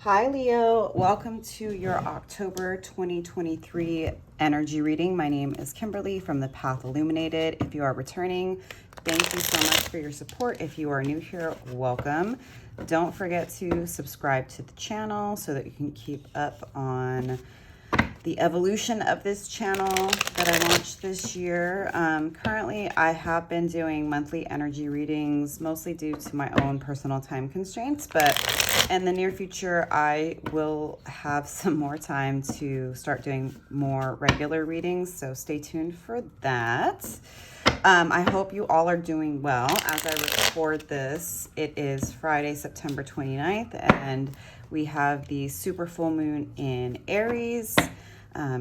Hi Leo, welcome to your October 2023 energy reading. My name is Kimberly from the Path Illuminated. If you are returning, thank you so much for your support. If you are new here, welcome. Don't forget to subscribe to the channel so that you can keep up on the evolution of this channel that I launched this year. Currently, I have been doing monthly energy readings, mostly due to my own personal time constraints, but in the near future, I will have some more time to start doing more regular readings, so stay tuned for that. I hope you all are doing well. As I record this, it is Friday, September 29th, and we have the super full moon in Aries.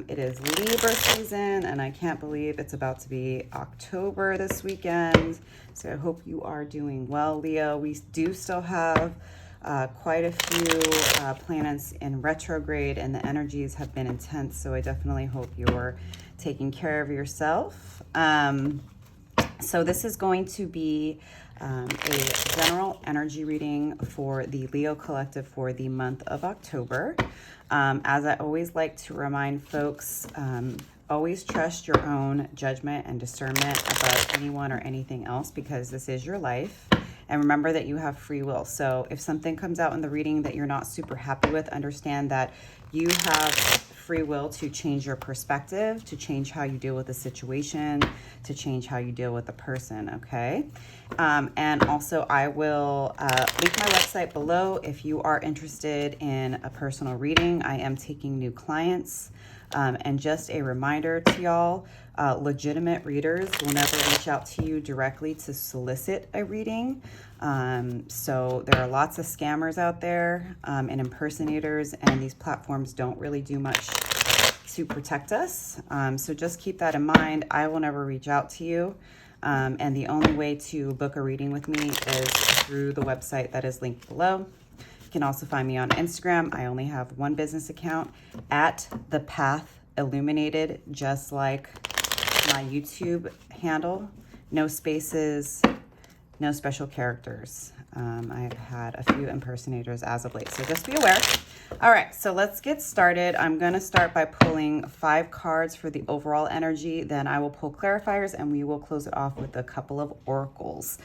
It is Libra season, and I can't believe it's about to be October this weekend. So I hope you are doing well, Leo. We do still have quite a few planets in retrograde, and the energies have been intense. So I definitely hope you're taking care of yourself. So this is going to be a general energy reading for the Leo Collective for the month of October. As I always like to remind folks, always trust your own judgment and discernment about anyone or anything else, because this is your life. And remember that you have free will. So if something comes out in the reading that you're not super happy with, understand that you have free will to change your perspective, to change how you deal with the situation, to change how you deal with the person, okay? And also I will link my website below if you are interested in a personal reading. I am taking new clients. And just a reminder to y'all, legitimate readers will never reach out to you directly to solicit a reading. So there are lots of scammers out there and impersonators, and these platforms don't really do much to protect us. So just keep that in mind. I will never reach out to you. And the only way to book a reading with me is through the website that is linked below. You can also find me on Instagram. I only have one business account at the Path Illuminated, just like my YouTube handle. No spaces, no special characters. I've had a few impersonators as of late, so just be aware. All right, so let's get started. I'm going to start by pulling 5 cards for the overall energy. Then I will pull clarifiers, and we will close it off with a couple of oracles.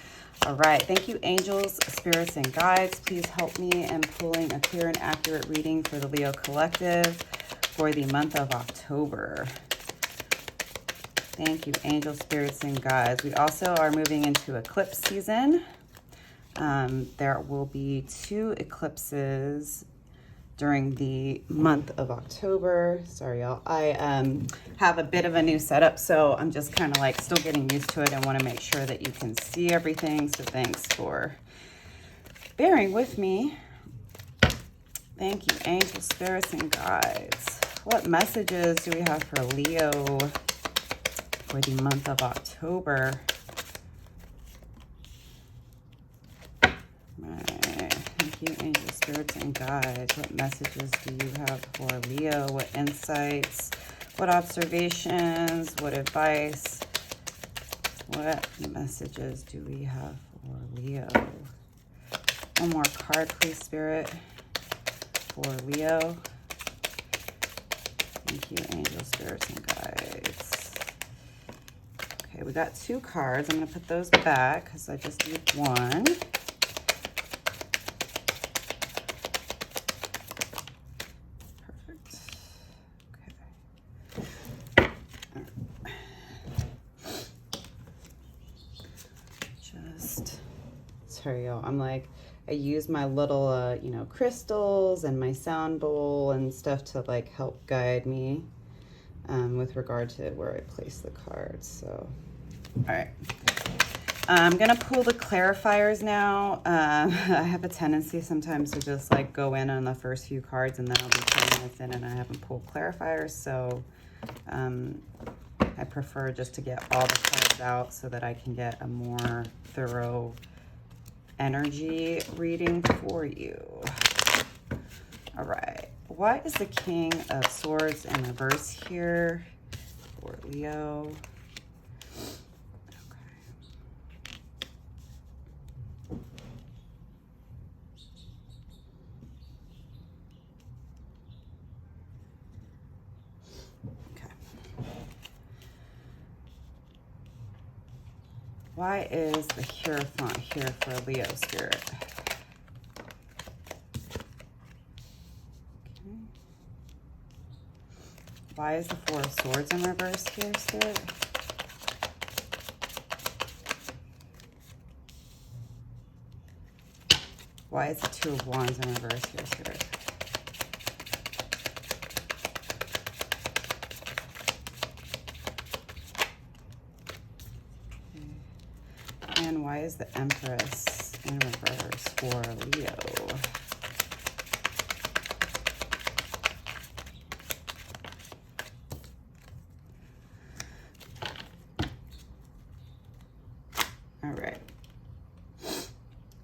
All right, thank you, angels, spirits, and guides. Please help me in pulling a clear and accurate reading for the Leo Collective for the month of October. Thank you, angels, spirits, and guides. We also are moving into eclipse season. There will be 2 eclipses during the month of October. Sorry, y'all. I have a bit of a new setup, so I'm just kind of like still getting used to it and want to make sure that you can see everything. So thanks for bearing with me. Thank you, angels, spirits, and guides. What messages do we have for Leo for the month of October? Thank you, angels, spirits, and guides. What messages do you have for Leo? What insights? What observations? What advice? What messages do we have for Leo? One more card, please, Spirit, for Leo. Thank you, angels, spirits, and guides. Okay, we got 2 cards. I'm going to put those back because I just need one. Sorry, y'all. I'm like, I use my little, crystals and my sound bowl and stuff to like help guide me with regard to where I place the cards. So, all right. I'm going to pull the clarifiers now. I have a tendency sometimes to just like go in on the first few cards and then I'll be 10 minutes in and I haven't pulled clarifiers. So I prefer just to get all the cards out so that I can get a more thorough energy reading for you. All right. Why is the King of Swords in reverse here for Leo? Why is the Hierophant here for Leo Spirit? Okay. Why is the Four of Swords in reverse here, Spirit? Why is the Two of Wands in reverse here, Spirit? And why is the Empress in reverse for Leo? All right.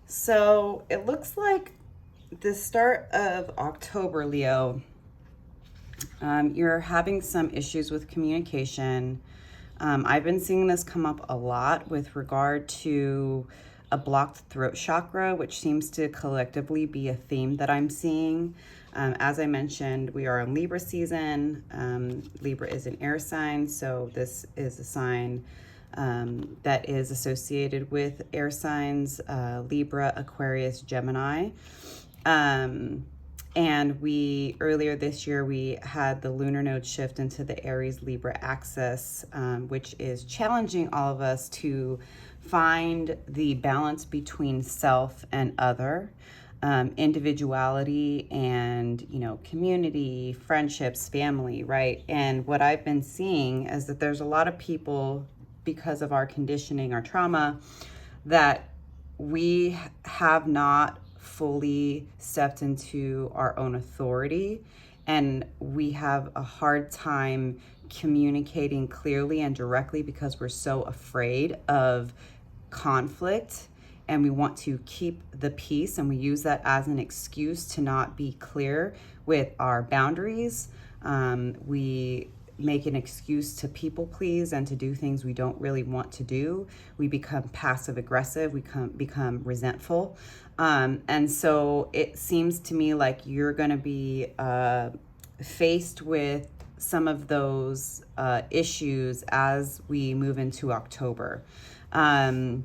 So it looks like the start of October, Leo, you're having some issues with communication. I've been seeing this come up a lot with regard to a blocked throat chakra, which seems to collectively be a theme that I'm seeing. As I mentioned, we are in Libra season. Libra is an air sign, so this is a sign that is associated with air signs, Libra, Aquarius, Gemini. And earlier this year, we had the lunar node shift into the Aries Libra axis, which is challenging all of us to find the balance between self and other, individuality and, community, friendships, family, right? And what I've been seeing is that there's a lot of people, because of our conditioning, our trauma, that we have not fully stepped into our own authority, and we have a hard time communicating clearly and directly because we're so afraid of conflict, and we want to keep the peace, and we use that as an excuse to not be clear with our boundaries. We make an excuse to people please and to do things we don't really want to do. We become passive aggressive, we become resentful. And so it seems to me like you're going to be faced with some of those issues as we move into October. And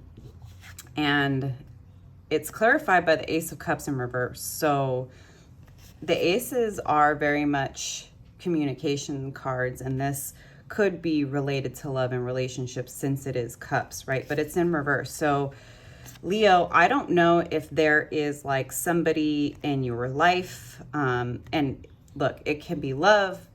it's clarified by the Ace of Cups in reverse. So the aces are very much communication cards, and this could be related to love and relationships since it is cups, right? But it's in reverse. So Leo, I don't know if there is like somebody in your life, and look, it can be love,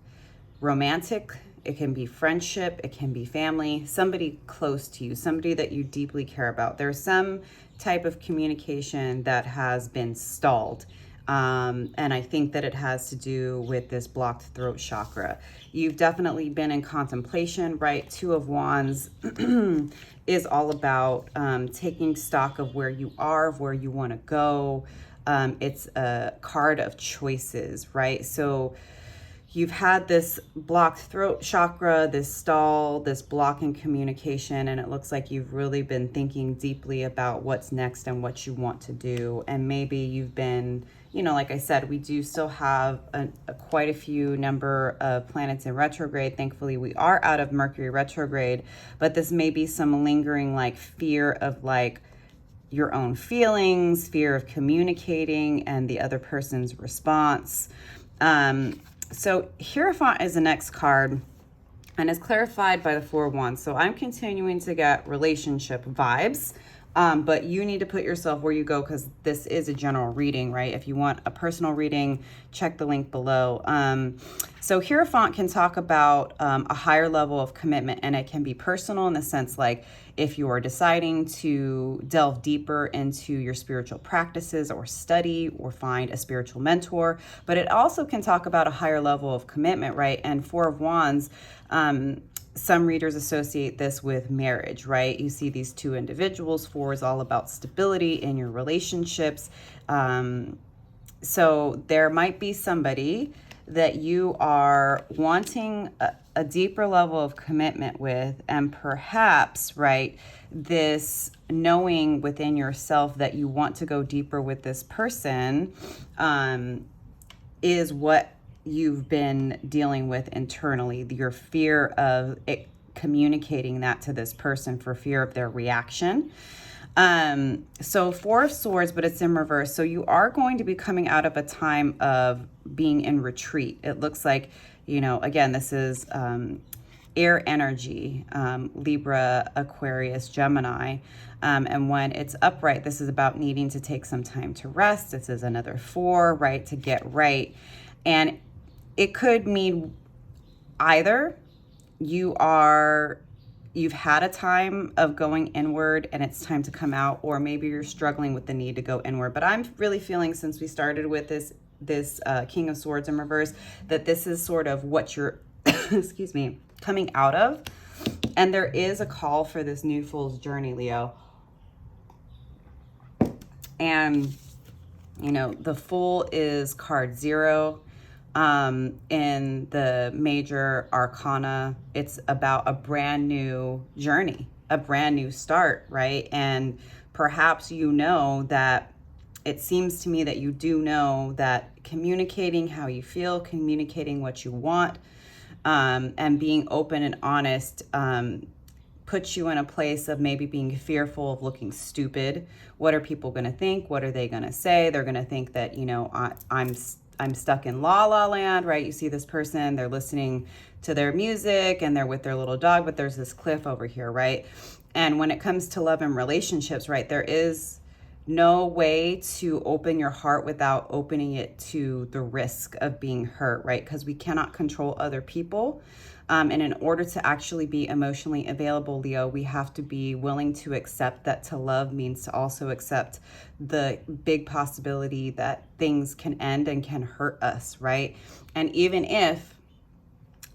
romantic, it can be friendship, it can be family, somebody close to you, somebody that you deeply care about. There's some type of communication that has been stalled. And I think that it has to do with this blocked throat chakra. You've definitely been in contemplation, right? Two of Wands is all about taking stock of where you are, of where you want to go. It's a card of choices, right? So you've had this blocked throat chakra, this stall, this block in communication, and it looks like you've really been thinking deeply about what's next and what you want to do. And maybe you've been, like I said, we do still have quite a few number of planets in retrograde. Thankfully, we are out of Mercury retrograde, but this may be some lingering fear of your own feelings, fear of communicating and the other person's response. So Hierophant is the next card and is clarified by the Four of Wands. So I'm continuing to get relationship vibes, but you need to put yourself where you go because this is a general reading, right? If you want a personal reading, check the link below. So Hierophant can talk about a higher level of commitment, and it can be personal in the sense if you are deciding to delve deeper into your spiritual practices or study or find a spiritual mentor, but it also can talk about a higher level of commitment, right? And Four of Wands, some readers associate this with marriage, right? You see these two individuals. Four is all about stability in your relationships. So there might be somebody that you are wanting a deeper level of commitment with, and perhaps, right, this knowing within yourself that you want to go deeper with this person is what you've been dealing with internally, your fear of communicating that to this person for fear of their reaction. So Four of Swords, but it's in reverse. So you are going to be coming out of a time of being in retreat. It looks like, again, this is air energy, Libra, Aquarius, Gemini. And when it's upright, this is about needing to take some time to rest. This is another 4, right? To get right. And it could mean either you've had a time of going inward and it's time to come out, or maybe you're struggling with the need to go inward. But I'm really feeling, since we started with this King of Swords in reverse, that this is sort of what you're, excuse me, coming out of. And there is a call for this new Fool's journey, Leo. And, the Fool is card 0. In the major arcana, it's about a brand new journey, a brand new start, right? And perhaps that it seems to me that you do know that communicating how you feel, communicating what you want, and being open and honest, puts you in a place of maybe being fearful of looking stupid. What are people going to think? What are they going to say? They're going to think that, I'm stuck in la la land, right? You see this person, they're listening to their music and they're with their little dog, but there's this cliff over here, right? And when it comes to love and relationships, right, there is no way to open your heart without opening it to the risk of being hurt, right? Because we cannot control other people. And in order to actually be emotionally available, Leo, we have to be willing to accept that to love means to also accept the big possibility that things can end and can hurt us, right? And even if,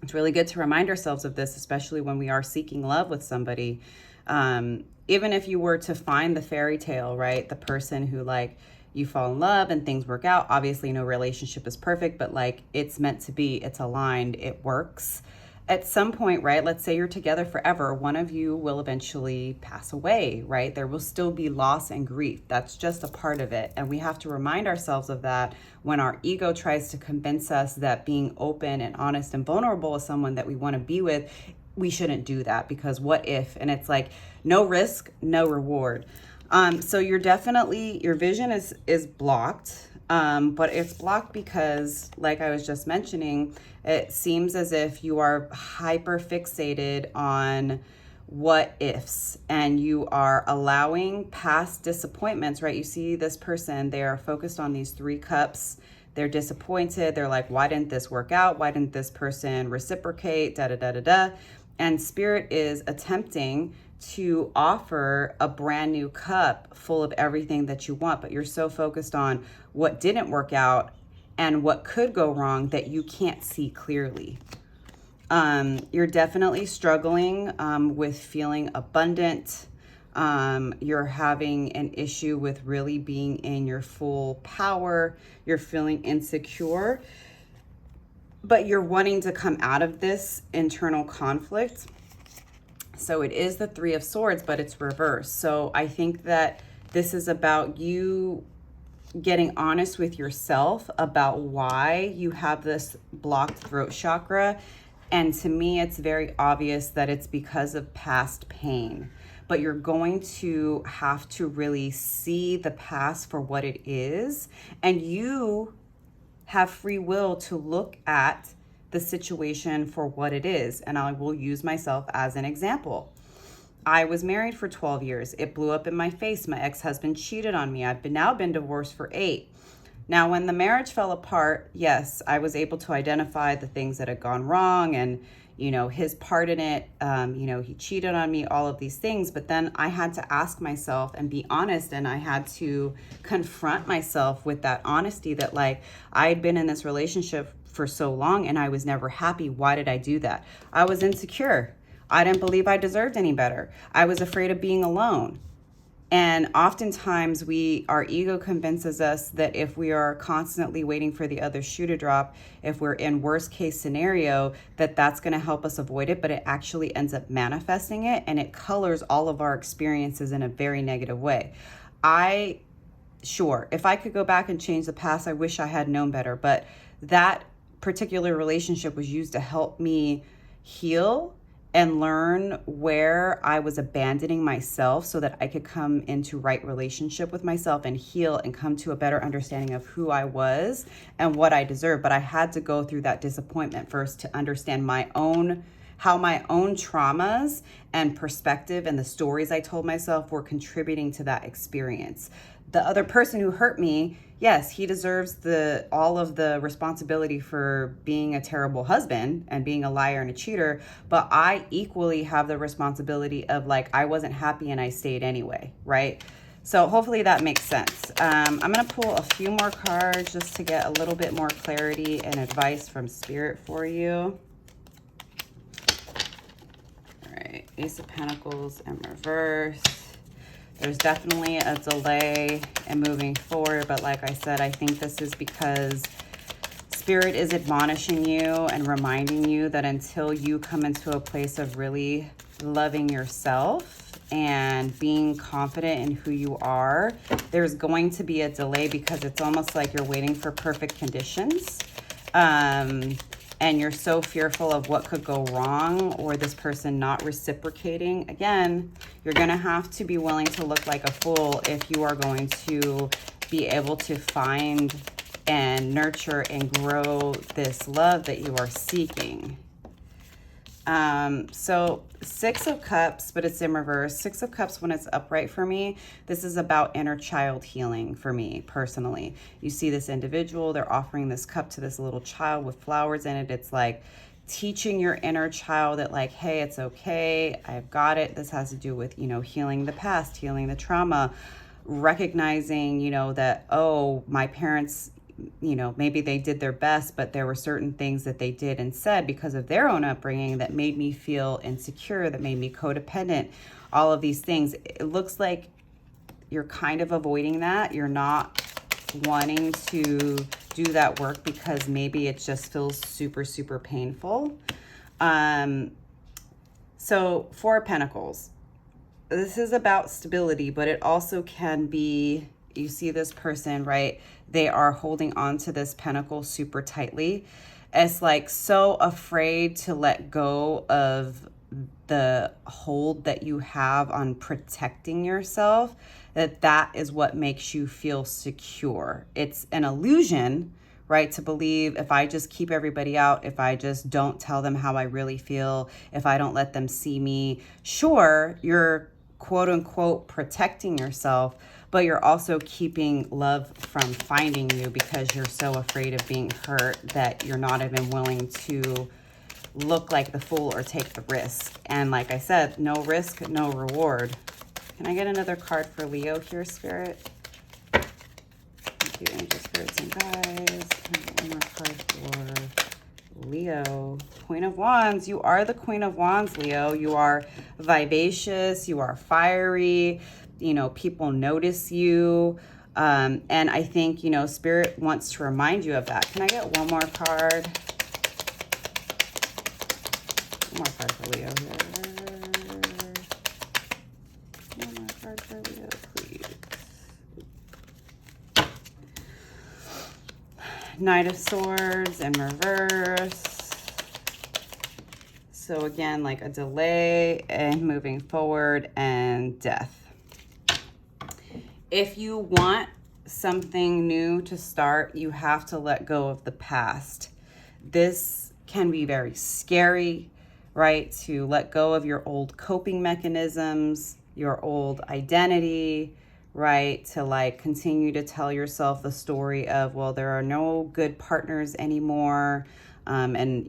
it's really good to remind ourselves of this, especially when we are seeking love with somebody, even if you were to find the fairy tale, right? The person who you fall in love and things work out. Obviously, no relationship is perfect, but it's meant to be, it's aligned, it works. At some point, right, let's say you're together forever, one of you will eventually pass away, right? There will still be loss and grief. That's just a part of it. And we have to remind ourselves of that when our ego tries to convince us that being open and honest and vulnerable with someone that we want to be with, we shouldn't do that, because what if? And it's no risk, no reward. So your vision is blocked. But it's blocked because, like I was just mentioning, it seems as if you are hyper fixated on what ifs, and you are allowing past disappointments, right? You see this person, they are focused on these 3 cups. They're disappointed. They're like, why didn't this work out? Why didn't this person reciprocate? Da, da, da, da, da. And Spirit is attempting to offer a brand new cup full of everything that you want, but you're so focused on what didn't work out and what could go wrong that you can't see clearly. You're definitely struggling with feeling abundant. You're having an issue with really being in your full power. You're feeling insecure, but you're wanting to come out of this internal conflict. So it is the 3 of Swords, but it's reversed. So I think that this is about you getting honest with yourself about why you have this blocked throat chakra. And to me, it's very obvious that it's because of past pain. But you're going to have to really see the past for what it is. And you have free will to look at the situation for what it is. And I will use myself as an example. I was married for 12 years. It blew up in my face. My ex-husband cheated on me. I've now been divorced for 8. Now, when the marriage fell apart, yes, I was able to identify the things that had gone wrong and, his part in it. He cheated on me, all of these things. But then I had to ask myself and be honest, and I had to confront myself with that honesty that I had been in this relationship for so long and I was never happy. Why did I do that? I was insecure. I didn't believe I deserved any better. I was afraid of being alone. And oftentimes our ego convinces us that if we are constantly waiting for the other shoe to drop, if we're in worst case scenario, that's going to help us avoid it, but it actually ends up manifesting it, and it colors all of our experiences in a very negative way. If I could go back and change the past, I wish I had known better, but that particular relationship was used to help me heal and learn where I was abandoning myself so that I could come into right relationship with myself and heal and come to a better understanding of who I was and what I deserve. But I had to go through that disappointment first to understand how my own traumas and perspective and the stories I told myself were contributing to that experience. The other person who hurt me, yes, he deserves all of the responsibility for being a terrible husband and being a liar and a cheater, but I equally have the responsibility of, like, I wasn't happy and I stayed anyway, right? So hopefully that makes sense. I'm going to pull a few more cards just to get a little bit more clarity and advice from Spirit for you. All right, Ace of Pentacles in reverse. There's definitely a delay in moving forward, but like I said, I think this is because Spirit is admonishing you and reminding you that until you come into a place of really loving yourself and being confident in who you are, there's going to be a delay because it's almost like you're waiting for perfect conditions. And you're so fearful of what could go wrong or this person not reciprocating. Again, you're going to have to be willing to look like a fool if you are going to be able to find and nurture and grow this love that you are seeking. So 6 of Cups, but it's in reverse. 6 of Cups, when it's upright for me, this is about inner child healing for me personally. You see this individual, they're offering this cup to this little child with flowers in it. It's like teaching your inner child that, like, hey, it's okay, I've got it. This has to do with, healing the past, healing the trauma, recognizing, that, oh, my parents, maybe they did their best, but there were certain things that they did and said because of their own upbringing that made me feel insecure, that made me codependent, all of these things. It looks like you're kind of avoiding that. You're not wanting to do that work because maybe it just feels super, super painful. So 4 of Pentacles. This is about stability, but it also can be, you see this person, right? They are holding on to this pentacle super tightly. It's like so afraid to let go of the hold that you have on protecting yourself, that is what makes you feel secure. It's an illusion, right? To believe if I just keep everybody out, if I just don't tell them how I really feel, if I don't let them see me, sure, you're quote unquote protecting yourself, but you're also keeping love from finding you because you're so afraid of being hurt that you're not even willing to look like the fool or take the risk. And like I said, no risk, no reward. Can I get another card for Leo here, Spirit? Thank you, Angel, Spirits, and Guides. Can I get one more card for Leo? Queen of Wands. You are the Queen of Wands, Leo. You are vivacious. You are fiery. People notice you. And I think, Spirit wants to remind you of that. Can I get one more card? One more card for Leo here. One more card for Leo, please. Knight of Swords in reverse. So again, like a delay and moving forward and death. If you want something new to start, you have to let go of the past. This can be very scary, right? To let go of your old coping mechanisms, your old identity, right? To like continue to tell yourself the story of, well, there are no good partners anymore. And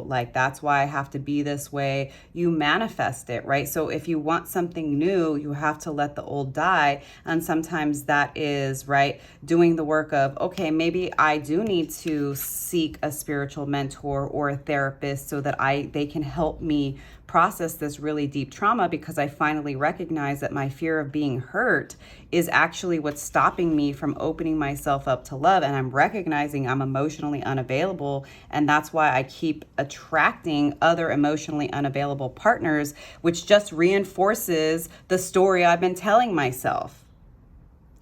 like, that's why I have to be this way. You manifest it, right? So if you want something new, you have to let the old die. And sometimes that is, right, doing the work of, okay, maybe I do need to seek a spiritual mentor or a therapist so that they can help me process this really deep trauma, because I finally recognize that my fear of being hurt is actually what's stopping me from opening myself up to love. And I'm recognizing I'm emotionally unavailable. And that's why I keep attracting other emotionally unavailable partners, which just reinforces the story I've been telling myself.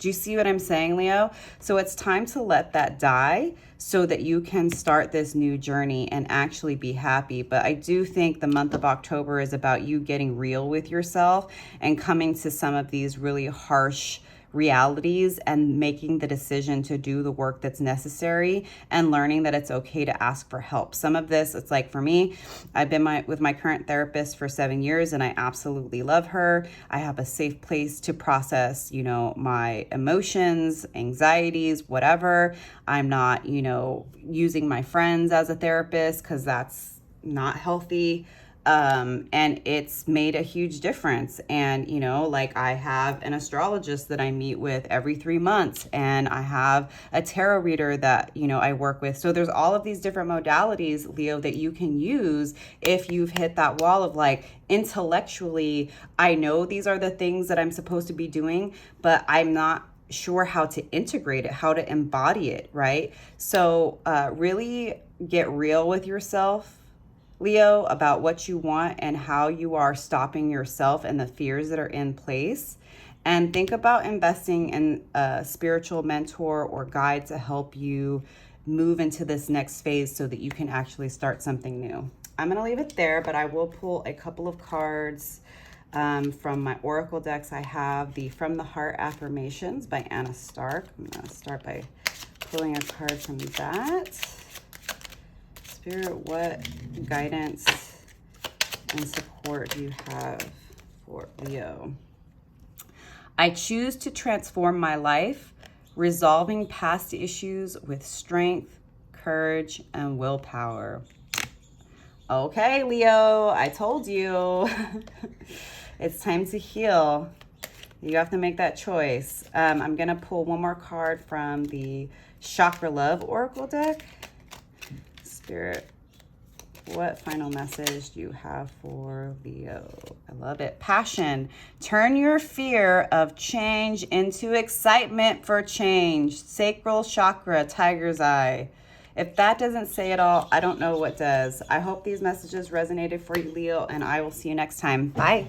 Do you see what I'm saying, Leo? So it's time to let that die so that you can start this new journey and actually be happy. But I do think the month of October is about you getting real with yourself and coming to some of these really harsh realities and making the decision to do the work that's necessary and learning that it's okay to ask for help. Some of this, it's like for me, I've been with my current therapist for 7 years and I absolutely love her. I have a safe place to process, you know, my emotions, anxieties, whatever. I'm not, you know, using my friends as a therapist because that's not healthy. And it's made a huge difference. And, you know, like I have an astrologist that I meet with every 3 months, and I have a tarot reader that, you know, I work with. So there's all of these different modalities, Leo, that you can use if you've hit that wall of like, intellectually, I know these are the things that I'm supposed to be doing, but I'm not sure how to integrate it, how to embody it, right? So really get real with yourself, Leo, about what you want and how you are stopping yourself and the fears that are in place. And think about investing in a spiritual mentor or guide to help you move into this next phase so that you can actually start something new. I'm going to leave it there, but I will pull a couple of cards from my oracle decks. I have the From the Heart Affirmations by Anna Stark. I'm going to start by pulling a card from that. Spirit, what guidance and support do you have for Leo? I choose to transform my life, resolving past issues with strength, courage, and willpower. Okay, Leo, I told you. It's time to heal. You have to make that choice. I'm going to pull one more card from the Chakra Love Oracle deck. Spirit, what final message do you have for Leo? I love it. Passion. Turn your fear of change into excitement for change. Sacral chakra, tiger's eye. If that doesn't say it all, I don't know what does. I hope these messages resonated for you, Leo, and I will see you next time. Bye.